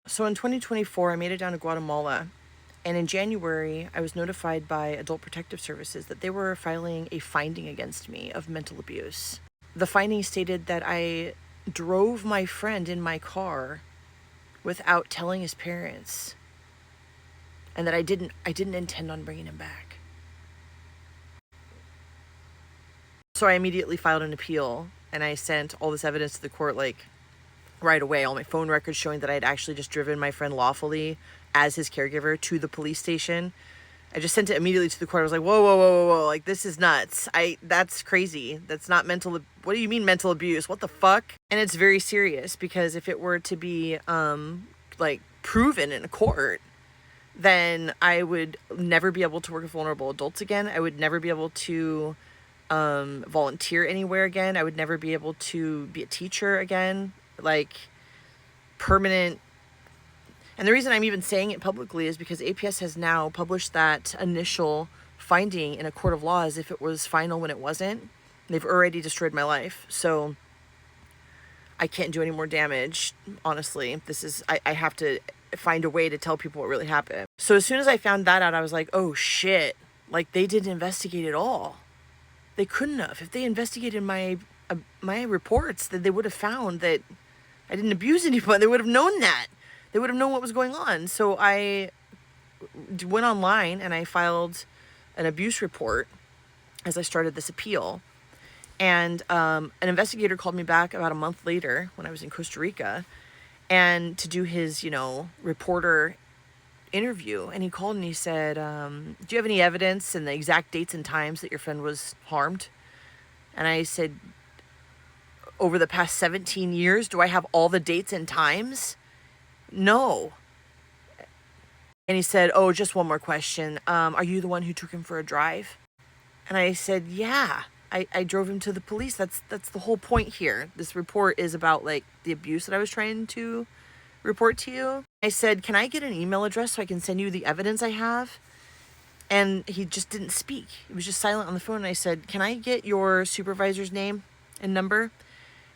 So in 2024, I made it down to Guatemala. And in January, I was notified by Adult Protective Services that they were filing a finding against me of mental abuse. The finding stated that I drove my friend in my car without telling his parents, and that I didn't intend on bringing him back. So I immediately filed an appeal, and I sent all this evidence to the court right away, all my phone records showing that I had actually just driven my friend lawfully as his caregiver to the police station. I just sent it immediately to the court. I was like, whoa, whoa, whoa, whoa, whoa. Like, this is nuts. That's crazy. That's not mental. What do you mean mental abuse? What the fuck? And it's very serious, because if it were to be, proven in a court, then I would never be able to work with vulnerable adults again. I would never be able to volunteer anywhere again. I would never be able to be a teacher again. Permanent. And the reason I'm even saying it publicly is because APS has now published that initial finding in a court of law as if it was final when it wasn't. They've already destroyed my life. So I can't do any more damage, honestly. I have to find a way to tell people what really happened. So as soon as I found that out, I was like, oh shit. They didn't investigate at all. They couldn't have. If they investigated my reports, then they would have found that I didn't abuse anyone. They would have known that. They would have known what was going on. So I went online and I filed an abuse report as I started this appeal. And an investigator called me back about a month later when I was in Costa Rica, and to do his, reporter interview. And he called and he said, do you have any evidence and the exact dates and times that your friend was harmed? And I said, over the past 17 years, do I have all the dates and times? No. And he said, oh, just one more question. Are you the one who took him for a drive? And I said, yeah, I drove him to the police. That's the whole point here. This report is about the abuse that I was trying to report to you. I said, can I get an email address so I can send you the evidence I have? And he just didn't speak. He was just silent on the phone. And I said, can I get your supervisor's name and number?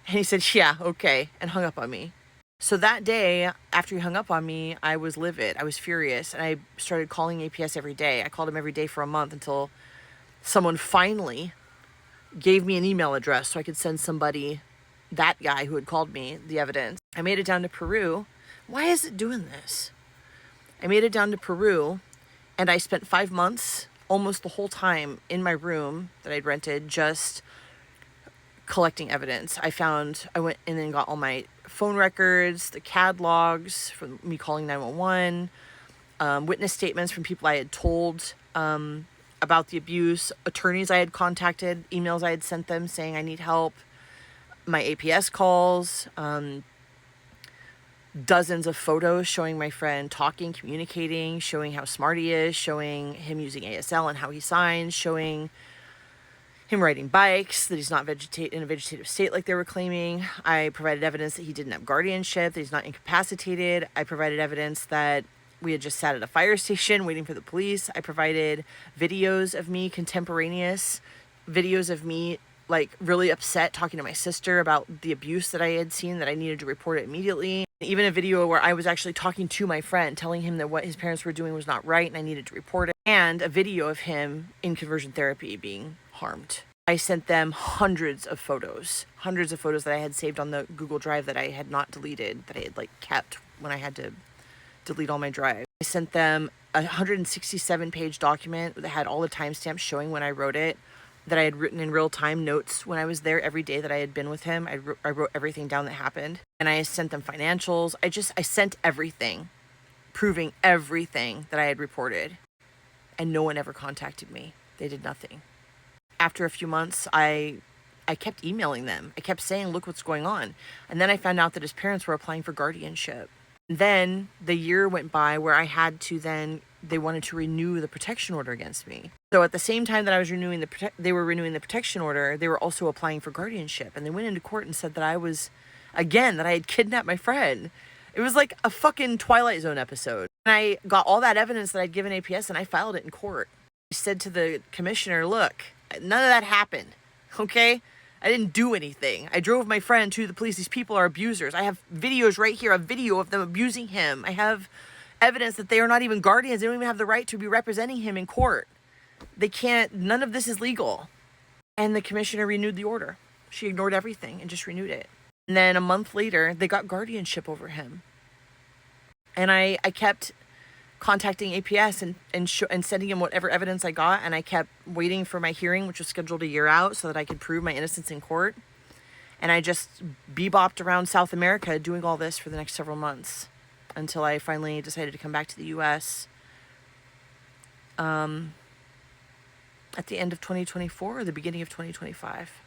And he said, yeah, okay, and hung up on me. So that day, after he hung up on me, I was livid. I was furious. And I started calling APS every day. I called him every day for a month until someone finally gave me an email address so I could send somebody, that guy who had called me, the evidence. I made it down to Peru. Why is it doing this? I made it down to Peru, and I spent 5 months, almost the whole time, in my room that I'd rented, just collecting evidence. I went in and got all my phone records, the CAD logs from me calling 911, witness statements from people I had told about the abuse, attorneys I had contacted, emails I had sent them saying I need help, my APS calls, dozens of photos showing my friend talking, communicating, showing how smart he is, showing him using ASL and how he signs, showing him riding bikes, that he's not in a vegetative state like they were claiming. I provided evidence that he didn't have guardianship, that he's not incapacitated. I provided evidence that we had just sat at a fire station waiting for the police. I provided videos of me, contemporaneous videos of me really upset, talking to my sister about the abuse that I had seen, that I needed to report it immediately. Even a video where I was actually talking to my friend, telling him that what his parents were doing was not right and I needed to report it. And a video of him in conversion therapy being harmed. I sent them hundreds of photos that I had saved on the Google Drive that I had not deleted, that I had kept when I had to delete all my drive. I sent them a 167-page document that had all the timestamps showing when I wrote it, that I had written in real time notes when I was there every day that I had been with him. I wrote everything down that happened. And I sent them financials. I sent everything, proving everything that I had reported. And no one ever contacted me. They did nothing. After a few months, I kept emailing them. I kept saying, look what's going on. And then I found out that his parents were applying for guardianship. Then the year went by where I had to they wanted to renew the protection order against me. So at the same time that I was they were renewing the protection order, they were also applying for guardianship. And they went into court and said that that I had kidnapped my friend. It was like a fucking Twilight Zone episode. And I got all that evidence that I'd given APS and I filed it in court. I said to the commissioner, look, none of that happened, okay? I didn't do anything. I drove my friend to the police. These people are abusers. I have videos right here, a video of them abusing him. I have evidence that they are not even guardians. They don't even have the right to be representing him in court. They can't, none of this is legal. And the commissioner renewed the order. She ignored everything and just renewed it. And then a month later, they got guardianship over him. And I kept contacting APS and sending him whatever evidence I got. And I kept waiting for my hearing, which was scheduled a year out, so that I could prove my innocence in court. And I just bebopped around South America doing all this for the next several months until I finally decided to come back to the US at the end of 2024 or the beginning of 2025.